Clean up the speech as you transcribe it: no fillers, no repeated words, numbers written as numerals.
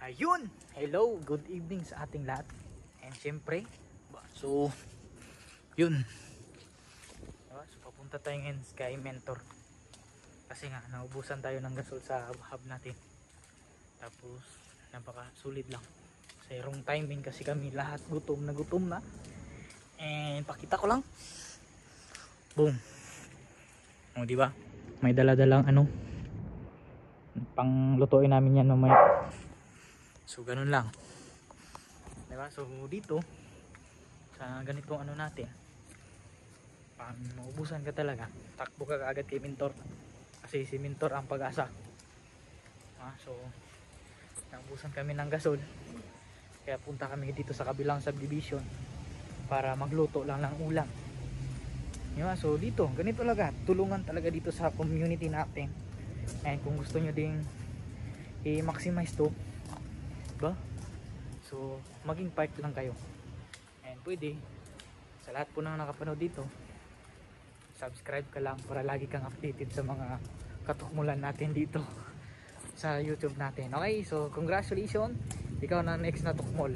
Ayun! Hello! Good evening sa ating lahat. And syempre, so, yun. Diba? So, papunta tayo ngayon kay Mentor. Kasi nga, naubusan tayo ng gasol sa hub natin. Tapos, napaka sulit lang. Kasi wrong timing kasi kami lahat gutom na. And pakita ko lang. Boom! O, diba? May dala-dalang pang lutuin namin yan mamaya. So ganun lang, diba? So dito sa ganitong natin, pang maubusan ka talaga, takbo ka agad kay Mentor kasi si Mentor ang pag-asa. So naubusan kami ng gasol, kaya punta kami dito sa kabilang subdivision para magluto lang ng ulam, diba? So dito ganito talaga, tulungan talaga dito sa community natin. And kung gusto nyo ding i-maximize to, ba? So maging part lang kayo. And pwede sa lahat po nang nakapanood dito, subscribe ka lang para lagi kang updated sa mga katukmulan natin dito sa YouTube natin. Okay, so congratulations, ikaw na next na tukmol.